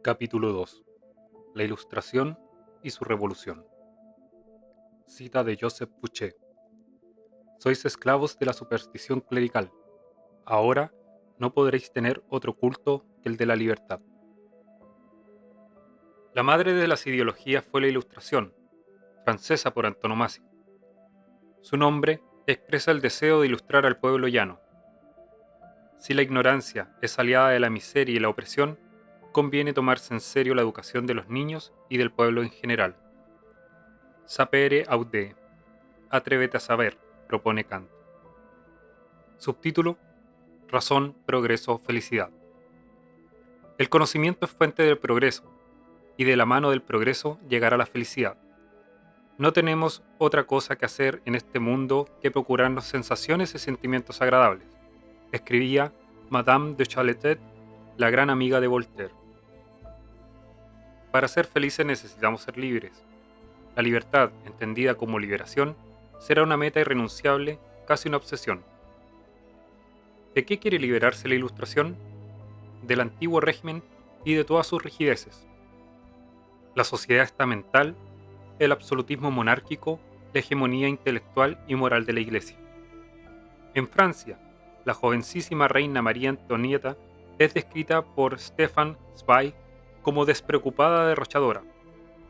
Capítulo 2. La Ilustración y su revolución. Cita de Joseph Fouché. Sois esclavos de la superstición clerical. Ahora no podréis tener otro culto que el de la libertad. La madre de las ideologías fue la Ilustración, francesa por antonomasia. Su nombre expresa el deseo de ilustrar al pueblo llano. Si la ignorancia es aliada de la miseria y la opresión, conviene tomarse en serio la educación de los niños y del pueblo en general. Sapere aude. Atrévete a saber, propone Kant. Subtítulo: Razón, progreso, felicidad. El conocimiento es fuente del progreso, y de la mano del progreso llegará la felicidad. No tenemos otra cosa que hacer en este mundo que procurarnos sensaciones y sentimientos agradables, escribía Madame de Chaletet, la gran amiga de Voltaire. Para ser felices necesitamos ser libres. La libertad, entendida como liberación, será una meta irrenunciable, casi una obsesión. ¿De qué quiere liberarse la Ilustración? Del antiguo régimen y de todas sus rigideces. La sociedad estamental, el absolutismo monárquico, la hegemonía intelectual y moral de la Iglesia. En Francia, la jovencísima reina María Antonieta es descrita por Stefan Zweig como despreocupada derrochadora,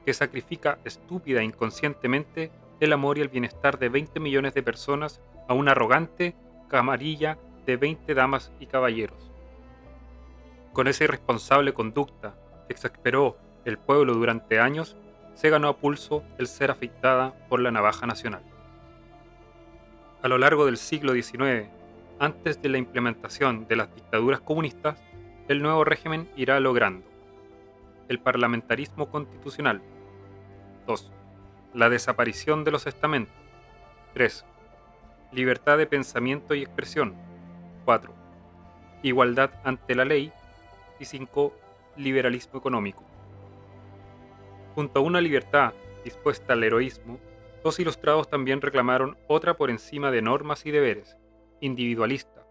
que sacrifica estúpida e inconscientemente el amor y el bienestar de 20 millones de personas a una arrogante camarilla de 20 damas y caballeros. Con esa irresponsable conducta que exasperó el pueblo durante años, se ganó a pulso el ser afectada por la navaja nacional. A lo largo del siglo XIX, antes de la implementación de las dictaduras comunistas, el nuevo régimen irá logrando el parlamentarismo constitucional. 2. La desaparición de los estamentos. 3. Libertad de pensamiento y expresión. 4. Igualdad ante la ley. Y 5. Liberalismo económico. Junto a una libertad dispuesta al heroísmo, los ilustrados también reclamaron otra por encima de normas y deberes, individualista,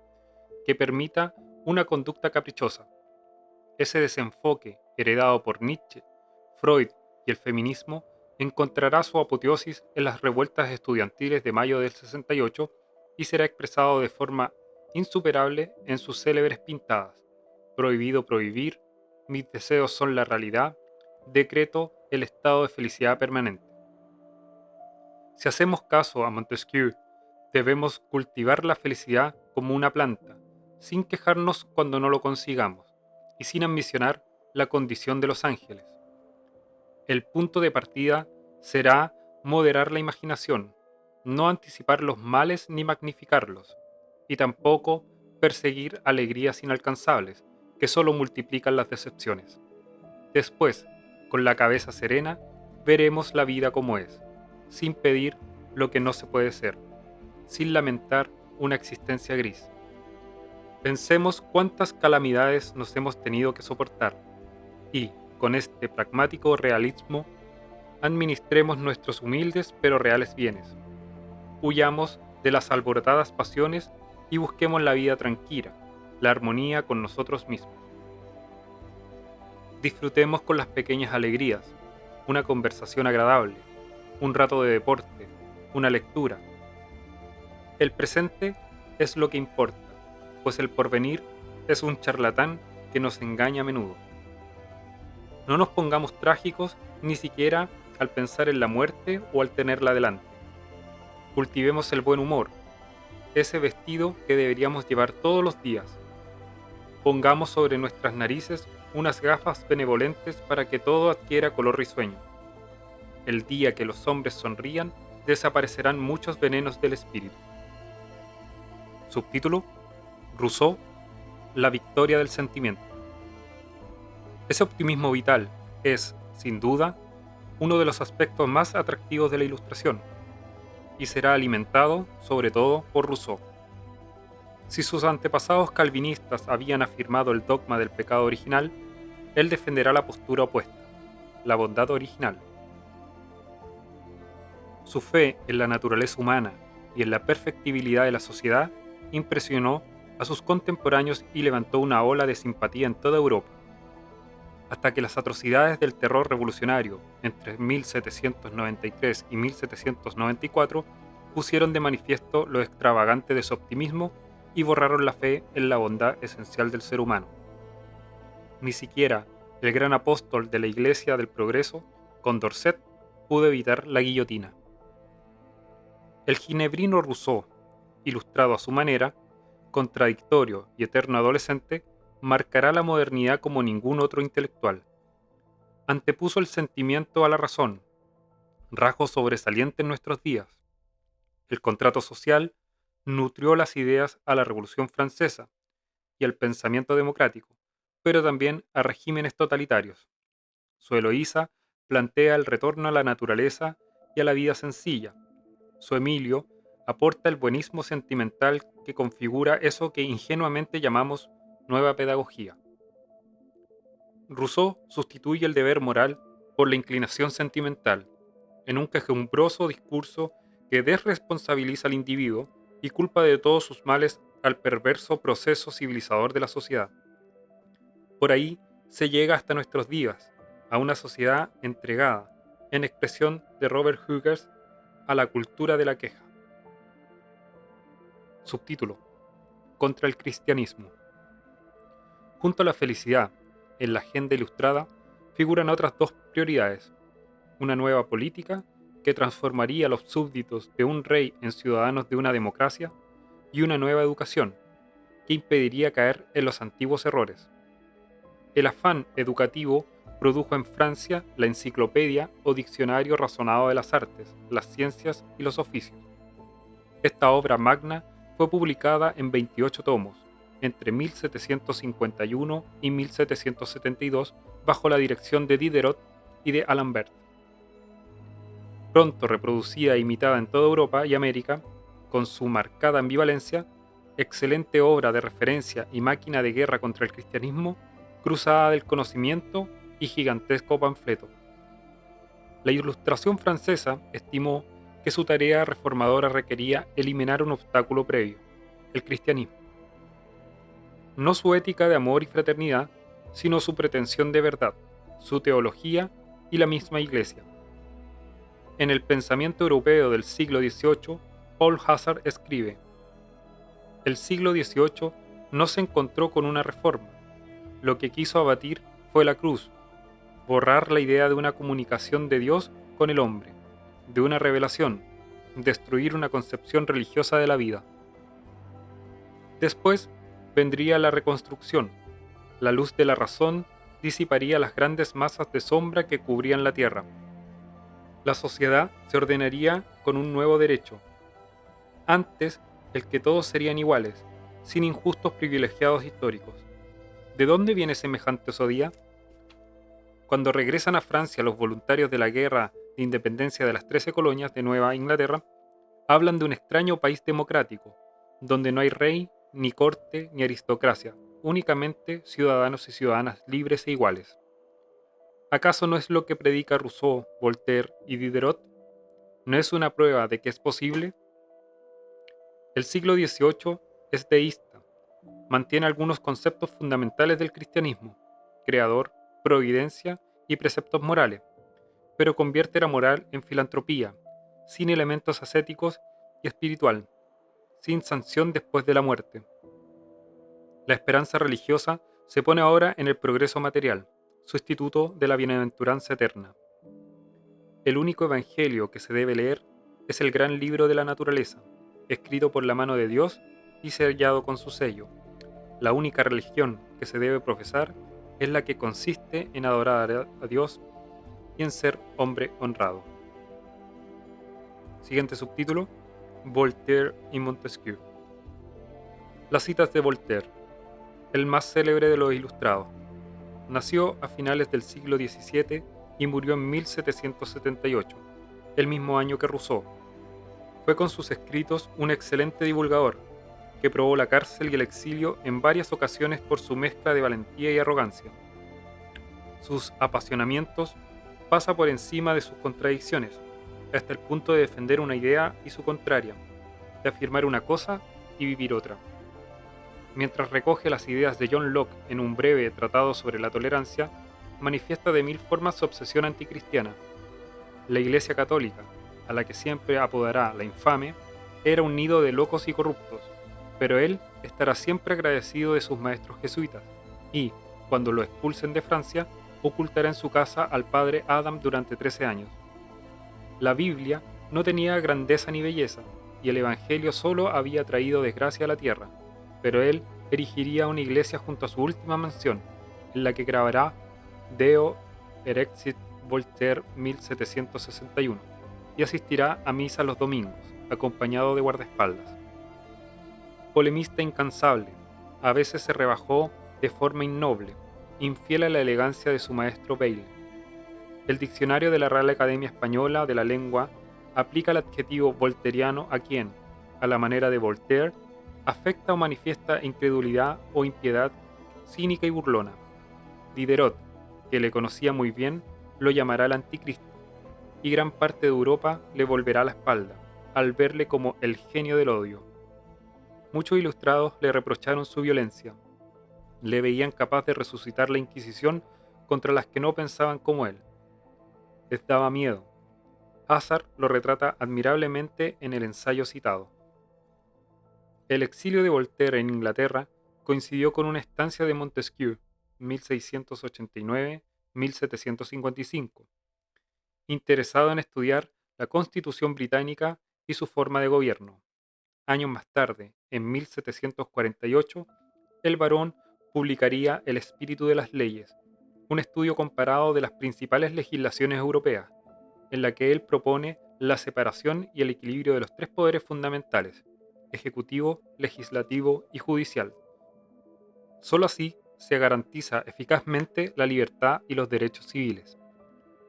que permita una conducta caprichosa. Ese desenfoque, heredado por Nietzsche, Freud y el feminismo, encontrará su apoteosis en las revueltas estudiantiles de mayo del 68 y será expresado de forma insuperable en sus célebres pintadas: Prohibido prohibir, mis deseos son la realidad, decreto el estado de felicidad permanente. Si hacemos caso a Montesquieu, debemos cultivar la felicidad como una planta, sin quejarnos cuando no lo consigamos, y sin ambicionar la condición de los ángeles. El punto de partida será moderar la imaginación, no anticipar los males ni magnificarlos, y tampoco perseguir alegrías inalcanzables, que solo multiplican las decepciones. Después, con la cabeza serena, veremos la vida como es, sin pedir lo que no se puede ser, sin lamentar una existencia gris. Pensemos cuántas calamidades nos hemos tenido que soportar y, con este pragmático realismo, administremos nuestros humildes pero reales bienes. Huyamos de las alborotadas pasiones y busquemos la vida tranquila, la armonía con nosotros mismos. Disfrutemos con las pequeñas alegrías, una conversación agradable, un rato de deporte, una lectura. El presente es lo que importa, pues el porvenir es un charlatán que nos engaña a menudo. No nos pongamos trágicos ni siquiera al pensar en la muerte o al tenerla delante. Cultivemos el buen humor, ese vestido que deberíamos llevar todos los días. Pongamos sobre nuestras narices unas gafas benevolentes para que todo adquiera color risueño. El día que los hombres sonrían, desaparecerán muchos venenos del espíritu. Subtítulo: Rousseau, la victoria del sentimiento. Ese optimismo vital es, sin duda, uno de los aspectos más atractivos de la Ilustración, y será alimentado, sobre todo, por Rousseau. Si sus antepasados calvinistas habían afirmado el dogma del pecado original, él defenderá la postura opuesta, la bondad original. Su fe en la naturaleza humana y en la perfectibilidad de la sociedad impresionó a sus contemporáneos y levantó una ola de simpatía en toda Europa. hasta que las atrocidades del terror revolucionario entre 1793 y 1794 pusieron de manifiesto lo extravagante de su optimismo y borraron la fe en la bondad esencial del ser humano. Ni siquiera el gran apóstol de la Iglesia del Progreso, Condorcet, pudo evitar la guillotina. El ginebrino Rousseau, ilustrado a su manera, contradictorio y eterno adolescente, marcará la modernidad como ningún otro intelectual. Antepuso el sentimiento a la razón, rasgo sobresaliente en nuestros días. El contrato social nutrió las ideas a la Revolución Francesa y al pensamiento democrático, pero también a regímenes totalitarios. Su Eloísa plantea el retorno a la naturaleza y a la vida sencilla. Su Emilio aporta el buenismo sentimental que configura eso que ingenuamente llamamos nueva pedagogía. Rousseau sustituye el deber moral por la inclinación sentimental, en un quejumbroso discurso que desresponsabiliza al individuo y culpa de todos sus males al perverso proceso civilizador de la sociedad. Por ahí se llega hasta nuestros días, a una sociedad entregada, en expresión de Robert Huggers, a la cultura de la queja. Subtítulo: Contra el cristianismo. Junto a la felicidad, en la agenda ilustrada, figuran otras dos prioridades: una nueva política que transformaría a los súbditos de un rey en ciudadanos de una democracia, y una nueva educación que impediría caer en los antiguos errores. El afán educativo produjo en Francia la enciclopedia o diccionario razonado de las artes, las ciencias y los oficios. Esta obra magna fue publicada en 28 tomos, entre 1751 y 1772, bajo la dirección de Diderot y de Alembert. Pronto reproducida e imitada en toda Europa y América, con su marcada ambivalencia, excelente obra de referencia y máquina de guerra contra el cristianismo, cruzada del conocimiento y gigantesco panfleto. La Ilustración francesa estimó que su tarea reformadora requería eliminar un obstáculo previo: el cristianismo. No su ética de amor y fraternidad, sino su pretensión de verdad, su teología y la misma Iglesia. En el pensamiento europeo del siglo XVIII, Paul Hazard escribe: el siglo XVIII no se encontró con una reforma. Lo que quiso abatir fue la cruz, borrar la idea de una comunicación de Dios con el hombre, de una revelación, destruir una concepción religiosa de la vida. Después vendría la reconstrucción. La luz de la razón disiparía las grandes masas de sombra que cubrían la tierra. La sociedad se ordenaría con un nuevo derecho. Antes, el que todos serían iguales, sin injustos privilegiados históricos. ¿De dónde viene semejante osadía? Cuando regresan a Francia los voluntarios de la guerra de independencia de las 13 colonias de Nueva Inglaterra, hablan de un extraño país democrático, donde no hay rey, ni corte, ni aristocracia, únicamente ciudadanos y ciudadanas libres e iguales. ¿Acaso no es lo que predica Rousseau, Voltaire y Diderot? ¿No es una prueba de que es posible? El siglo XVIII es deísta, mantiene algunos conceptos fundamentales del cristianismo: creador, providencia y preceptos morales, pero convierte la moral en filantropía, sin elementos ascéticos y espiritual, sin sanción después de la muerte. La esperanza religiosa se pone ahora en el progreso material, sustituto de la bienaventuranza eterna. El único evangelio que se debe leer es el gran libro de la naturaleza, escrito por la mano de Dios y sellado con su sello. La única religión que se debe profesar es la que consiste en adorar a Dios y en ser hombre honrado. Siguiente subtítulo: Voltaire y Montesquieu. Las citas de Voltaire, el más célebre de los ilustrados. Nació a finales del siglo XVII y murió en 1778, el mismo año que Rousseau. Fue con sus escritos un excelente divulgador, que probó la cárcel y el exilio en varias ocasiones por su mezcla de valentía y arrogancia. Sus apasionamientos pasan por encima de sus contradicciones, hasta el punto de defender una idea y su contraria, de afirmar una cosa y vivir otra. Mientras recoge las ideas de John Locke en un breve tratado sobre la tolerancia, manifiesta de mil formas su obsesión anticristiana. La Iglesia Católica, a la que siempre apodará la infame, era un nido de locos y corruptos, pero él estará siempre agradecido de sus maestros jesuitas y, cuando lo expulsen de Francia, ocultará en su casa al padre Adam durante 13 años. La Biblia no tenía grandeza ni belleza, y el Evangelio solo había traído desgracia a la tierra, pero él erigiría una iglesia junto a su última mansión, en la que grabará Deo Erexit Voltaire 1761, y asistirá a misa los domingos, acompañado de guardaespaldas. Polemista incansable, a veces se rebajó de forma innoble, infiel a la elegancia de su maestro Bayle. El diccionario de la Real Academia Española de la Lengua aplica el adjetivo volteriano a quien, a la manera de Voltaire, afecta o manifiesta incredulidad o impiedad cínica y burlona. Diderot, que le conocía muy bien, lo llamará el anticristo, y gran parte de Europa le volverá la espalda, al verle como el genio del odio. Muchos ilustrados le reprocharon su violencia. Le veían capaz de resucitar la Inquisición contra las que no pensaban como él. Les daba miedo. Hazard lo retrata admirablemente en el ensayo citado. El exilio de Voltaire en Inglaterra coincidió con una estancia de Montesquieu, 1689-1755, interesado en estudiar la Constitución británica y su forma de gobierno. Años más tarde, en 1748, el barón publicaría El espíritu de las leyes, un estudio comparado de las principales legislaciones europeas, en la que él propone la separación y el equilibrio de los tres poderes fundamentales, ejecutivo, legislativo y judicial. Solo así se garantiza eficazmente la libertad y los derechos civiles.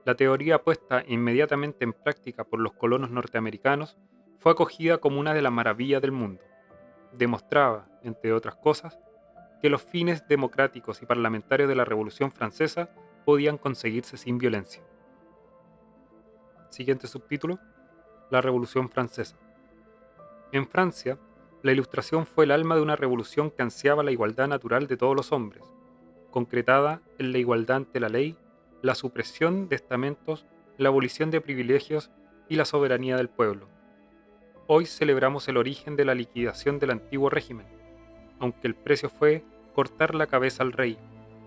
La teoría puesta inmediatamente en práctica por los colonos norteamericanos fue acogida como una de las maravillas del mundo. Demostraba, entre otras cosas, que los fines democráticos y parlamentarios de la Revolución Francesa podían conseguirse sin violencia. Siguiente subtítulo: La Revolución Francesa. En Francia, la Ilustración fue el alma de una revolución que ansiaba la igualdad natural de todos los hombres, concretada en la igualdad ante la ley, la supresión de estamentos, la abolición de privilegios y la soberanía del pueblo. Hoy celebramos el origen de la liquidación del antiguo régimen, aunque el precio fue cortar la cabeza al rey,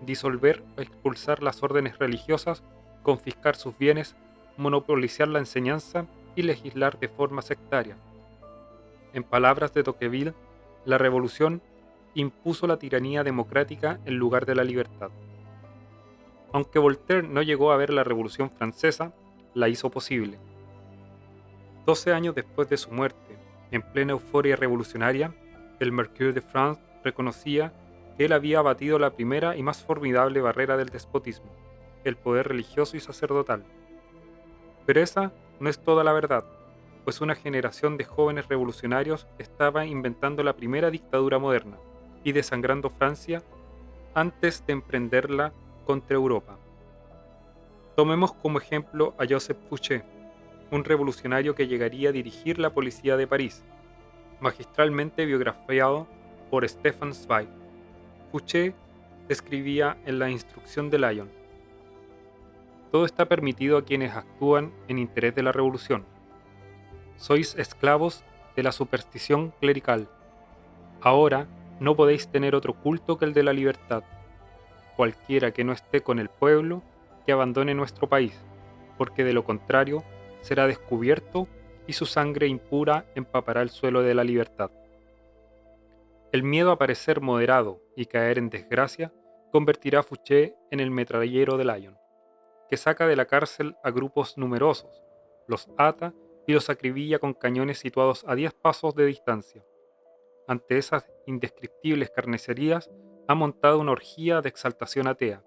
disolver o expulsar las órdenes religiosas, confiscar sus bienes, monopolizar la enseñanza y legislar de forma sectaria. En palabras de Tocqueville, la revolución impuso la tiranía democrática en lugar de la libertad. Aunque Voltaire no llegó a ver la Revolución Francesa, la hizo posible. 12 años después de su muerte, en plena euforia revolucionaria, el Mercure de France reconocía que él había abatido la primera y más formidable barrera del despotismo, el poder religioso y sacerdotal. Pero esa no es toda la verdad, pues una generación de jóvenes revolucionarios estaba inventando la primera dictadura moderna y desangrando Francia antes de emprenderla contra Europa. Tomemos como ejemplo a Joseph Fouché, un revolucionario que llegaría a dirigir la policía de París, magistralmente biografiado por Stefan Zweig. Fouché escribía en la Instrucción de Lyon: todo está permitido a quienes actúan en interés de la revolución. Sois esclavos de la superstición clerical. Ahora no podéis tener otro culto que el de la libertad. Cualquiera que no esté con el pueblo, que abandone nuestro país, porque de lo contrario será descubierto y su sangre impura empapará el suelo de la libertad. El miedo a parecer moderado y caer en desgracia convertirá a Fouché en el metrallero de Lyon, que saca de la cárcel a grupos numerosos, los ata y los acribilla con cañones situados a 10 pasos de distancia. Ante esas indescriptibles carnicerías ha montado una orgía de exaltación atea,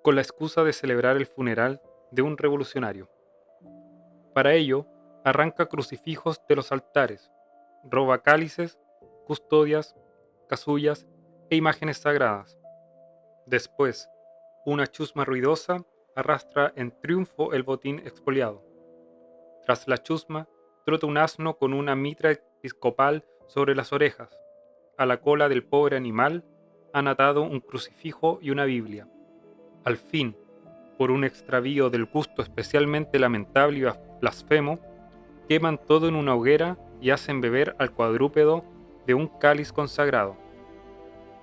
con la excusa de celebrar el funeral de un revolucionario. Para ello, arranca crucifijos de los altares, roba cálices, custodias, casullas e imágenes sagradas. Después, una chusma ruidosa arrastra en triunfo el botín expoliado. Tras la chusma, trota un asno con una mitra episcopal sobre las orejas. A la cola del pobre animal han atado un crucifijo y una Biblia. Al fin, por un extravío del gusto especialmente lamentable y blasfemo, queman todo en una hoguera y hacen beber al cuadrúpedo de un cáliz consagrado.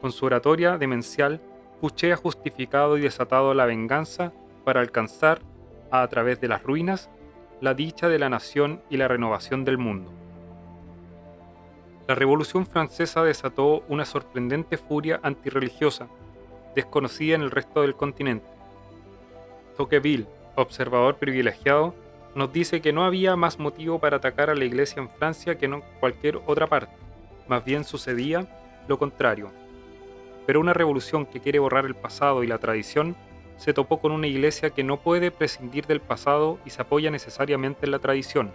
Con su oratoria demencial, Fouché ha justificado y desatado la venganza para alcanzar, a través de las ruinas, la dicha de la nación y la renovación del mundo. La Revolución Francesa desató una sorprendente furia antirreligiosa, desconocida en el resto del continente. Tocqueville, observador privilegiado, nos dice que no había más motivo para atacar a la Iglesia en Francia que en cualquier otra parte, más bien sucedía lo contrario. Pero una revolución que quiere borrar el pasado y la tradición se topó con una Iglesia que no puede prescindir del pasado y se apoya necesariamente en la tradición.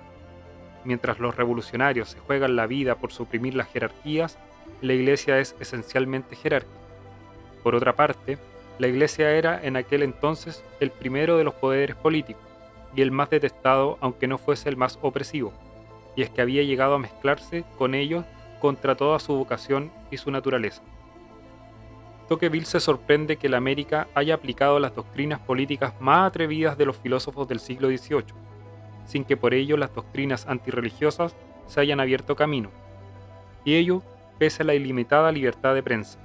Mientras los revolucionarios se juegan la vida por suprimir las jerarquías, la Iglesia es esencialmente jerárquica. Por otra parte, la Iglesia era en aquel entonces el primero de los poderes políticos y el más detestado, aunque no fuese el más opresivo, y es que había llegado a mezclarse con ellos contra toda su vocación y su naturaleza. Tocqueville se sorprende que la América haya aplicado las doctrinas políticas más atrevidas de los filósofos del siglo XVIII, sin que por ello las doctrinas antirreligiosas se hayan abierto camino, y ello pese a la ilimitada libertad de prensa.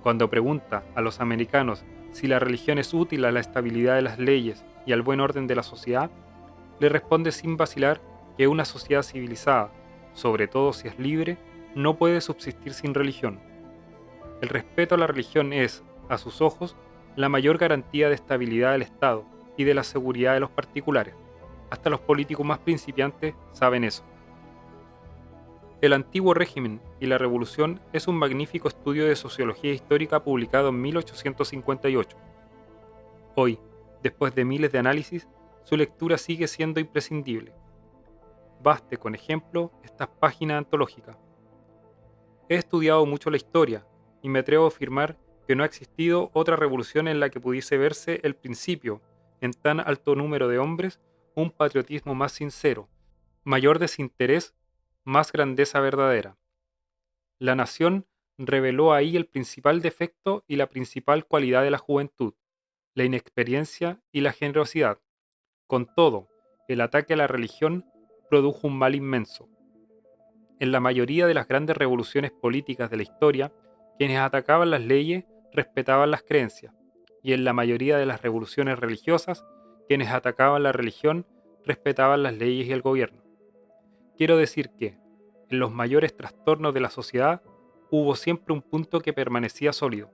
Cuando pregunta a los americanos si la religión es útil a la estabilidad de las leyes y al buen orden de la sociedad, le responde sin vacilar que una sociedad civilizada, sobre todo si es libre, no puede subsistir sin religión. El respeto a la religión es, a sus ojos, la mayor garantía de estabilidad del Estado y de la seguridad de los particulares. Hasta los políticos más principiantes saben eso. El antiguo régimen y la revolución es un magnífico estudio de sociología histórica publicado en 1858. Hoy, después de miles de análisis, su lectura sigue siendo imprescindible. Baste, con ejemplo, estas páginas antológicas. He estudiado mucho la historia y me atrevo a afirmar que no ha existido otra revolución en la que pudiese verse el principio, en tan alto número de hombres, un patriotismo más sincero, mayor desinterés, más grandeza verdadera. La nación reveló ahí el principal defecto y la principal cualidad de la juventud, la inexperiencia y la generosidad. Con todo, el ataque a la religión produjo un mal inmenso. En la mayoría de las grandes revoluciones políticas de la historia, quienes atacaban las leyes respetaban las creencias, y en la mayoría de las revoluciones religiosas, quienes atacaban la religión respetaban las leyes y el gobierno. Quiero decir que, en los mayores trastornos de la sociedad, hubo siempre un punto que permanecía sólido.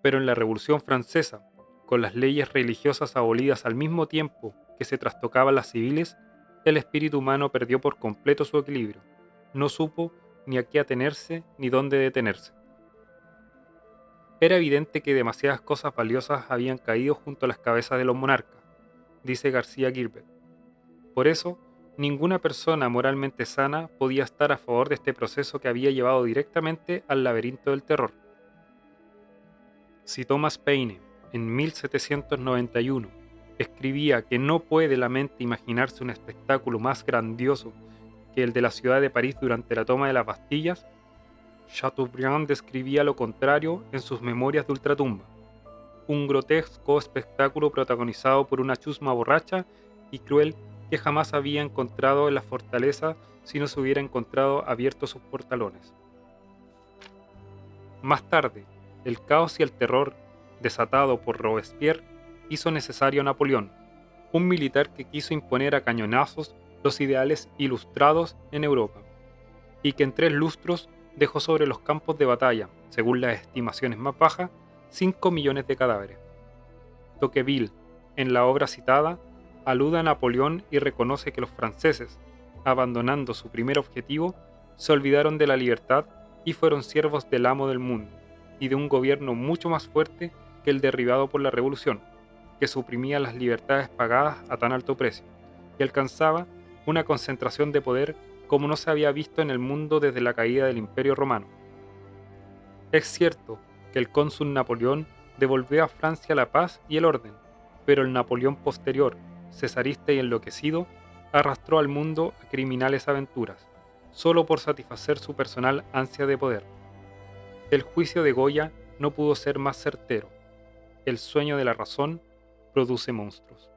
Pero en la Revolución Francesa, con las leyes religiosas abolidas al mismo tiempo que se trastocaban las civiles, el espíritu humano perdió por completo su equilibrio. No supo ni a qué atenerse ni dónde detenerse. Era evidente que demasiadas cosas valiosas habían caído junto a las cabezas de los monarcas, dice García Gilbert. Por eso, ninguna persona moralmente sana podía estar a favor de este proceso que había llevado directamente al laberinto del terror. Si Thomas Paine, en 1791, escribía que no puede la mente imaginarse un espectáculo más grandioso que el de la ciudad de París durante la toma de las Bastillas, Chateaubriand describía lo contrario en sus Memorias de Ultratumba, un grotesco espectáculo protagonizado por una chusma borracha y cruel que jamás había encontrado en la fortaleza si no se hubiera encontrado abiertos sus portalones. Más tarde, el caos y el terror, desatado por Robespierre, hizo necesario a Napoleón, un militar que quiso imponer a cañonazos los ideales ilustrados en Europa, y que en 3 lustros dejó sobre los campos de batalla, según las estimaciones más bajas, 5 millones de cadáveres. Tocqueville, en la obra citada, alude a Napoleón y reconoce que los franceses, abandonando su primer objetivo, se olvidaron de la libertad y fueron siervos del amo del mundo, y de un gobierno mucho más fuerte que el derribado por la revolución, que suprimía las libertades pagadas a tan alto precio, y alcanzaba una concentración de poder como no se había visto en el mundo desde la caída del Imperio Romano. Es cierto que el cónsul Napoleón devolvió a Francia la paz y el orden, pero el Napoleón posterior, cesarista y enloquecido, arrastró al mundo a criminales aventuras, solo por satisfacer su personal ansia de poder. El juicio de Goya no pudo ser más certero. el sueño de la razón produce monstruos.